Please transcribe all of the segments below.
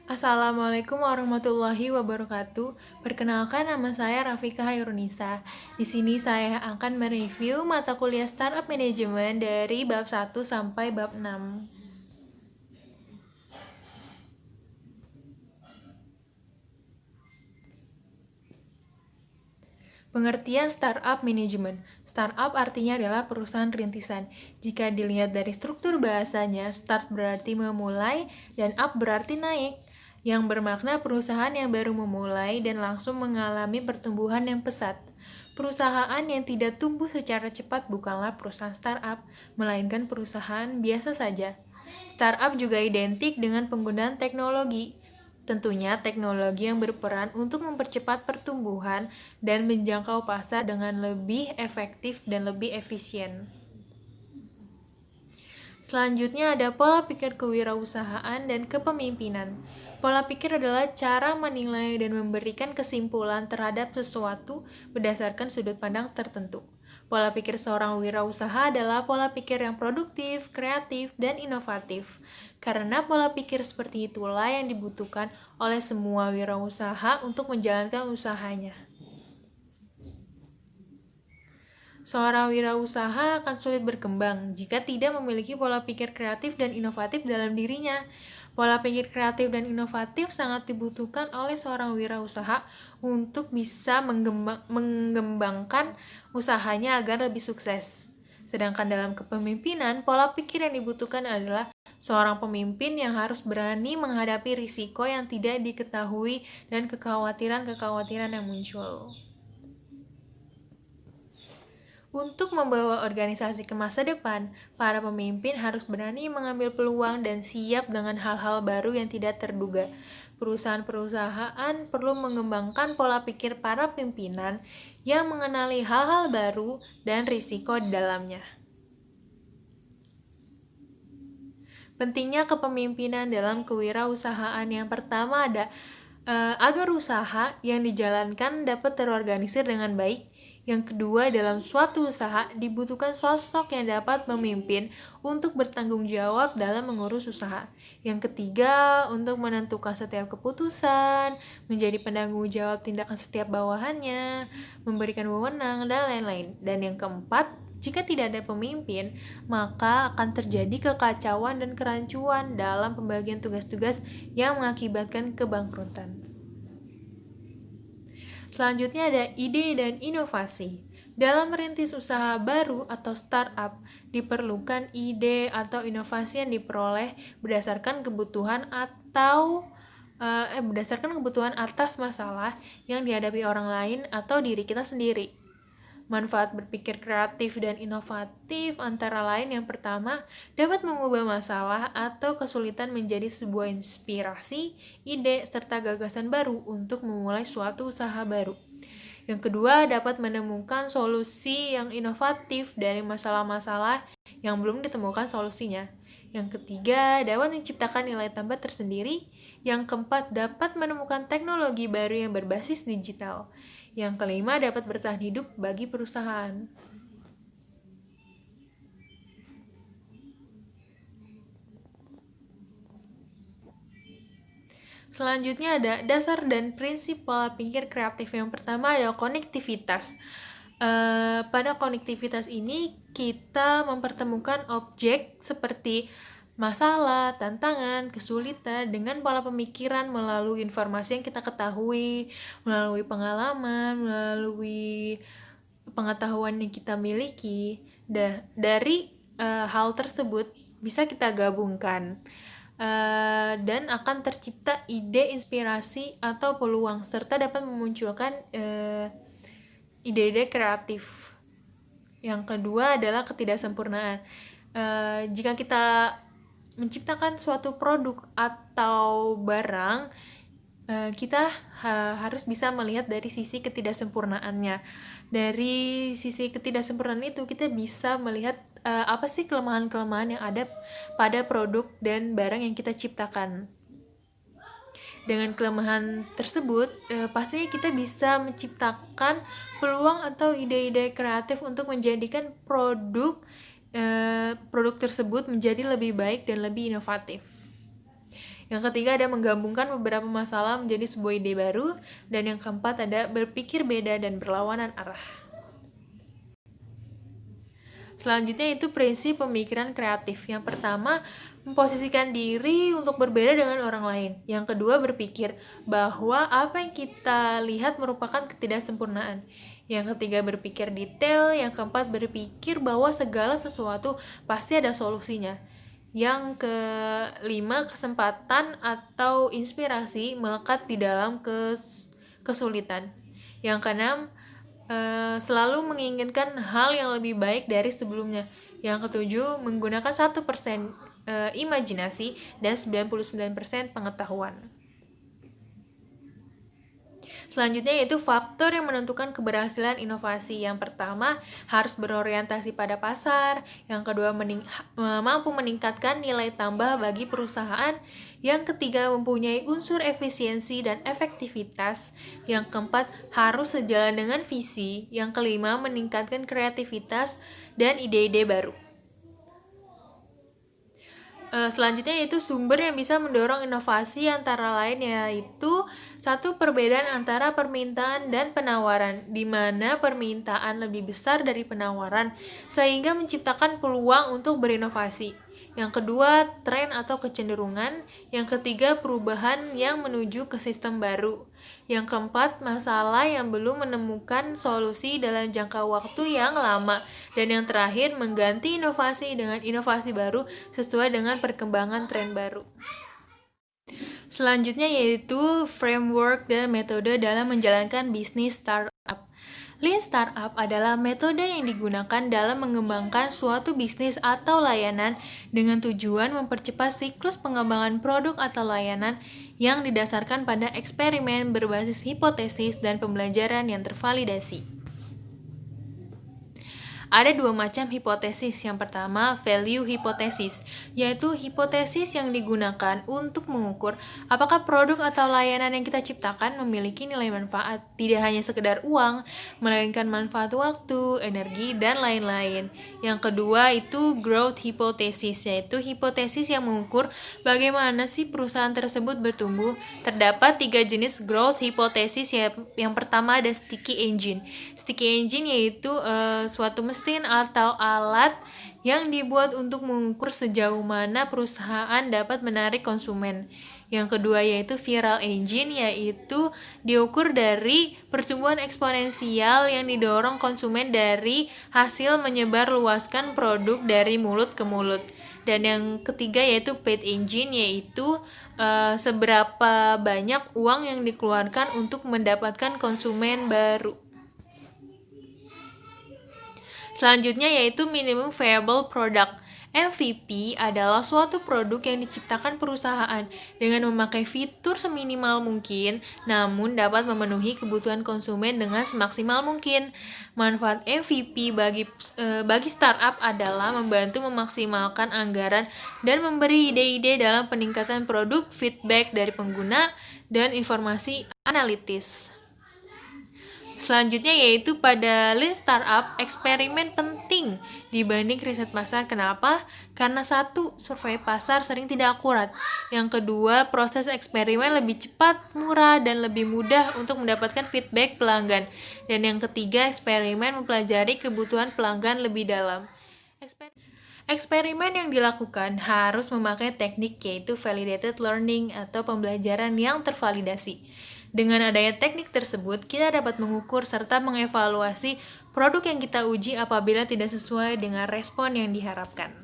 Assalamualaikum warahmatullahi wabarakatuh. Perkenalkan, nama saya Rafika Hairunisa. Di sini saya akan mereview mata kuliah Startup Management dari bab 1 sampai bab 6. Pengertian startup management. Startup artinya adalah perusahaan rintisan. Jika dilihat dari struktur bahasanya, start berarti memulai dan up berarti naik, yang bermakna perusahaan yang baru memulai dan langsung mengalami pertumbuhan yang pesat. Perusahaan yang tidak tumbuh secara cepat bukanlah perusahaan startup, melainkan perusahaan biasa saja. Startup juga identik dengan penggunaan teknologi. Tentunya teknologi yang berperan untuk mempercepat pertumbuhan dan menjangkau pasar dengan lebih efektif dan lebih efisien. Selanjutnya ada pola pikir kewirausahaan dan kepemimpinan. Pola pikir adalah cara menilai dan memberikan kesimpulan terhadap sesuatu berdasarkan sudut pandang tertentu. Pola pikir seorang wirausaha adalah pola pikir yang produktif, kreatif, dan inovatif. Karena pola pikir seperti itulah yang dibutuhkan oleh semua wirausaha untuk menjalankan usahanya. Seorang wirausaha akan sulit berkembang jika tidak memiliki pola pikir kreatif dan inovatif dalam dirinya. Pola pikir kreatif dan inovatif sangat dibutuhkan oleh seorang wirausaha untuk bisa mengembangkan usahanya agar lebih sukses. Sedangkan dalam kepemimpinan, pola pikir yang dibutuhkan adalah seorang pemimpin yang harus berani menghadapi risiko yang tidak diketahui dan kekhawatiran-kekhawatiran yang muncul. Untuk membawa organisasi ke masa depan, para pemimpin harus berani mengambil peluang dan siap dengan hal-hal baru yang tidak terduga. Perusahaan-perusahaan perlu mengembangkan pola pikir para pimpinan yang mengenali hal-hal baru dan risiko di dalamnya. Pentingnya kepemimpinan dalam kewirausahaan. Yang pertama ada agar usaha yang dijalankan dapat terorganisir dengan baik. Yang kedua, dalam suatu usaha dibutuhkan sosok yang dapat memimpin untuk bertanggung jawab dalam mengurus usaha. Yang ketiga, untuk menentukan setiap keputusan, menjadi penanggung jawab tindakan setiap bawahannya, memberikan wewenang, dan lain-lain. Dan yang keempat, jika tidak ada pemimpin, maka akan terjadi kekacauan dan kerancuan dalam pembagian tugas-tugas yang mengakibatkan kebangkrutan. Selanjutnya ada ide dan inovasi. Dalam merintis usaha baru atau startup, diperlukan ide atau inovasi yang diperoleh berdasarkan kebutuhan atas masalah yang dihadapi orang lain atau diri kita sendiri. Manfaat berpikir kreatif dan inovatif antara lain yang pertama, dapat mengubah masalah atau kesulitan menjadi sebuah inspirasi, ide, serta gagasan baru untuk memulai suatu usaha baru. Yang kedua, dapat menemukan solusi yang inovatif dari masalah-masalah yang belum ditemukan solusinya. Yang ketiga, dapat menciptakan nilai tambah tersendiri. Yang keempat, dapat menemukan teknologi baru yang berbasis digital. Yang kelima, dapat bertahan hidup bagi perusahaan. Selanjutnya ada dasar dan prinsip pola pikir kreatif. Yang pertama ada konektivitas. Pada konektivitas ini kita mempertemukan objek seperti masalah, tantangan, kesulitan dengan pola pemikiran melalui informasi yang kita ketahui, melalui pengalaman, melalui pengetahuan yang kita miliki. Dari hal tersebut bisa kita gabungkan dan akan tercipta ide, inspirasi, atau peluang serta dapat memunculkan ide-ide kreatif. Yang kedua adalah ketidaksempurnaan. Jika kita menciptakan suatu produk atau barang, kita harus bisa melihat dari sisi ketidaksempurnaannya. Dari sisi ketidaksempurnaan itu kita bisa melihat apa sih kelemahan-kelemahan yang ada pada produk dan barang yang kita ciptakan. Dengan kelemahan tersebut, pastinya kita bisa menciptakan peluang atau ide-ide kreatif untuk menjadikan produk tersebut menjadi lebih baik dan lebih inovatif. Yang ketiga ada menggabungkan beberapa masalah menjadi sebuah ide baru. Dan yang keempat ada berpikir beda dan berlawanan arah. Selanjutnya itu prinsip pemikiran kreatif. Yang pertama, memposisikan diri untuk berbeda dengan orang lain. Yang kedua, berpikir bahwa apa yang kita lihat merupakan ketidaksempurnaan. Yang ketiga, berpikir detail. Yang keempat, berpikir bahwa segala sesuatu pasti ada solusinya. Yang kelima, kesempatan atau inspirasi melekat di dalam kesulitan. Yang keenam, selalu menginginkan hal yang lebih baik dari sebelumnya. Yang ketujuh, menggunakan 1% imajinasi dan 99% pengetahuan. Selanjutnya yaitu faktor yang menentukan keberhasilan inovasi. Yang pertama, harus berorientasi pada pasar. Yang kedua, mampu meningkatkan nilai tambah bagi perusahaan. Yang ketiga, mempunyai unsur efisiensi dan efektivitas. Yang keempat, harus sejalan dengan visi. Yang kelima, meningkatkan kreativitas dan ide-ide baru. Selanjutnya yaitu sumber yang bisa mendorong inovasi, antara lain yaitu satu, perbedaan antara permintaan dan penawaran, di mana permintaan lebih besar dari penawaran sehingga menciptakan peluang untuk berinovasi. Yang kedua, tren atau kecenderungan. Yang ketiga, perubahan yang menuju ke sistem baru. Yang keempat, masalah yang belum menemukan solusi dalam jangka waktu yang lama. Dan yang terakhir, mengganti inovasi dengan inovasi baru sesuai dengan perkembangan tren baru. Selanjutnya yaitu framework dan metode dalam menjalankan bisnis startup. Lean Startup adalah metode yang digunakan dalam mengembangkan suatu bisnis atau layanan dengan tujuan mempercepat siklus pengembangan produk atau layanan yang didasarkan pada eksperimen berbasis hipotesis dan pembelajaran yang tervalidasi. Ada dua macam hipotesis. Yang pertama, value hypothesis, yaitu hipotesis yang digunakan untuk mengukur apakah produk atau layanan yang kita ciptakan memiliki nilai manfaat, tidak hanya sekedar uang, melainkan manfaat waktu, energi, dan lain-lain. Yang kedua itu growth hypothesis, yaitu hipotesis yang mengukur bagaimana sih perusahaan tersebut bertumbuh. Terdapat 3 jenis growth hypothesis. Yang pertama ada sticky engine. Sticky engine yaitu suatu mesin atau alat yang dibuat untuk mengukur sejauh mana perusahaan dapat menarik konsumen. Yang kedua yaitu viral engine, yaitu diukur dari pertumbuhan eksponensial yang didorong konsumen dari hasil menyebar luaskan produk dari mulut ke mulut. Dan yang ketiga yaitu paid engine, yaitu seberapa banyak uang yang dikeluarkan untuk mendapatkan konsumen baru. Selanjutnya yaitu minimum viable product. MVP adalah suatu produk yang diciptakan perusahaan dengan memakai fitur seminimal mungkin, namun dapat memenuhi kebutuhan konsumen dengan semaksimal mungkin. Manfaat MVP bagi startup adalah membantu memaksimalkan anggaran dan memberi ide-ide dalam peningkatan produk, feedback dari pengguna, dan informasi analitis. Selanjutnya yaitu pada Lean Startup, eksperimen penting dibanding riset pasar. Kenapa? Karena satu, survei pasar sering tidak akurat. Yang kedua, proses eksperimen lebih cepat, murah, dan lebih mudah untuk mendapatkan feedback pelanggan. Dan yang ketiga, eksperimen mempelajari kebutuhan pelanggan lebih dalam. Eksperimen yang dilakukan harus memakai teknik yaitu validated learning atau pembelajaran yang tervalidasi. Dengan adanya teknik tersebut, kita dapat mengukur serta mengevaluasi produk yang kita uji apabila tidak sesuai dengan respon yang diharapkan.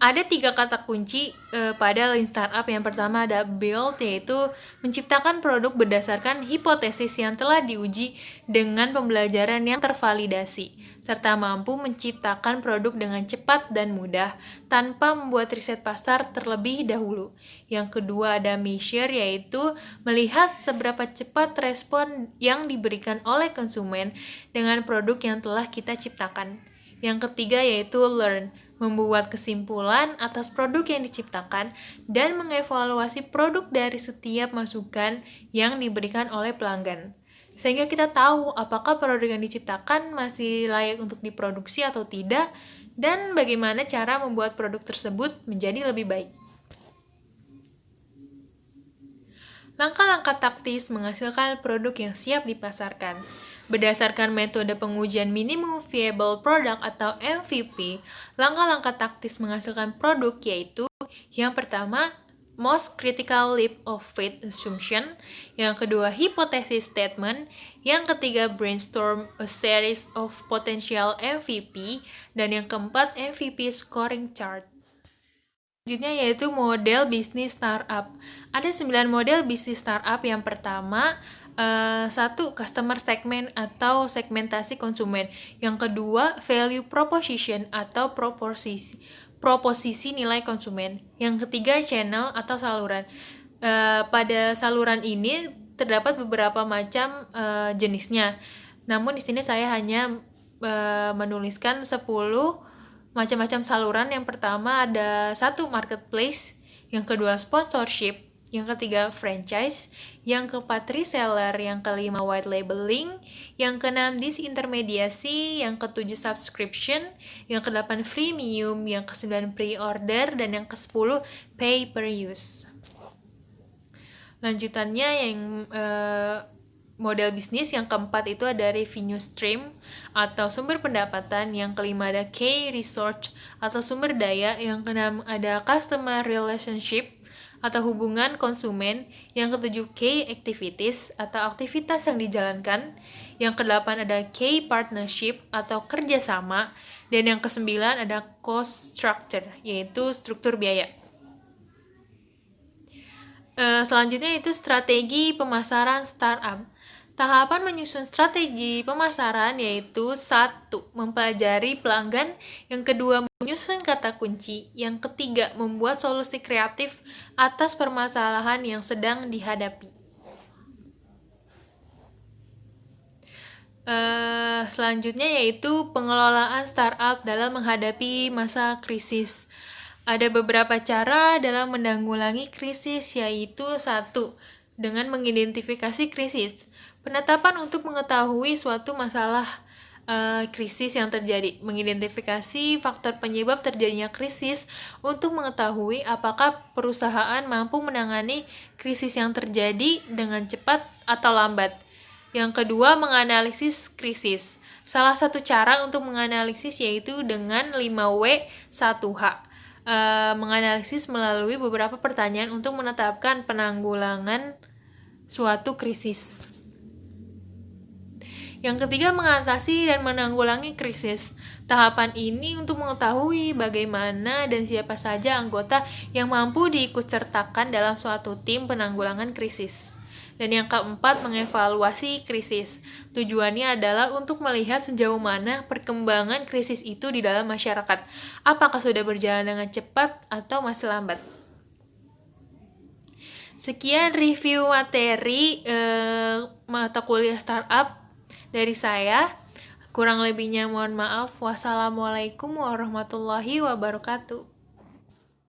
Ada 3 kata kunci pada Lean Startup. Yang pertama ada build, yaitu menciptakan produk berdasarkan hipotesis yang telah diuji dengan pembelajaran yang tervalidasi, serta mampu menciptakan produk dengan cepat dan mudah tanpa membuat riset pasar terlebih dahulu. Yang kedua ada measure, yaitu melihat seberapa cepat respon yang diberikan oleh konsumen dengan produk yang telah kita ciptakan. Yang ketiga yaitu learn, membuat kesimpulan atas produk yang diciptakan dan mengevaluasi produk dari setiap masukan yang diberikan oleh pelanggan. Sehingga kita tahu apakah produk yang diciptakan masih layak untuk diproduksi atau tidak, dan bagaimana cara membuat produk tersebut menjadi lebih baik. Langkah-langkah taktis menghasilkan produk yang siap dipasarkan. Berdasarkan metode pengujian Minimum Viable Product atau MVP, langkah-langkah taktis menghasilkan produk yaitu yang pertama, Most Critical Leap of Faith Assumption, yang kedua, Hypothesis Statement, yang ketiga, Brainstorm a Series of Potential MVP, dan yang keempat, MVP Scoring Chart. Selanjutnya yaitu model bisnis startup. Ada 9 model bisnis startup. Yang pertama, 1. Customer segment atau segmentasi konsumen. Yang kedua, value proposition atau proposisi nilai konsumen. Yang ketiga, channel atau saluran. Pada saluran ini terdapat beberapa macam jenisnya. Namun di sini saya hanya menuliskan 10 macam-macam saluran. Yang pertama ada 1. Marketplace, yang kedua sponsorship, yang ketiga franchise, yang keempat reseller, yang kelima white labeling, yang keenam disintermediasi, yang ketujuh subscription, yang kedelapan freemium, yang kesembilan pre-order, dan yang ke-10 pay per use. Lanjutannya yang model bisnis yang keempat itu ada revenue stream atau sumber pendapatan, yang kelima ada key resource atau sumber daya, yang keenam ada customer relationship atau hubungan konsumen, yang ketujuh key activities atau aktivitas yang dijalankan, yang kedelapan ada key partnership atau kerjasama, dan yang kesembilan ada cost structure yaitu struktur biaya. Selanjutnya itu strategi pemasaran startup. Tahapan menyusun strategi pemasaran yaitu 1. Mempelajari pelanggan, yang kedua menyusun kata kunci, yang ketiga membuat solusi kreatif atas permasalahan yang sedang dihadapi. Selanjutnya yaitu pengelolaan startup dalam menghadapi masa krisis. Ada beberapa cara dalam menanggulangi krisis, yaitu 1. Dengan mengidentifikasi krisis. Penetapan untuk mengetahui suatu masalah krisis yang terjadi. Mengidentifikasi faktor penyebab terjadinya krisis untuk mengetahui apakah perusahaan mampu menangani krisis yang terjadi dengan cepat atau lambat. Yang kedua, menganalisis krisis. Salah satu cara untuk menganalisis yaitu dengan 5W 1H. Menganalisis melalui beberapa pertanyaan untuk menetapkan penanggulangan suatu krisis. Yang ketiga, mengatasi dan menanggulangi krisis. Tahapan ini untuk mengetahui bagaimana dan siapa saja anggota yang mampu diikutsertakan dalam suatu tim penanggulangan krisis. Dan yang keempat, mengevaluasi krisis. Tujuannya adalah untuk melihat sejauh mana perkembangan krisis itu di dalam masyarakat. Apakah sudah berjalan dengan cepat atau masih lambat? Sekian review materi mata kuliah startup dari saya. Kurang lebihnya mohon maaf. Wassalamualaikum warahmatullahi wabarakatuh.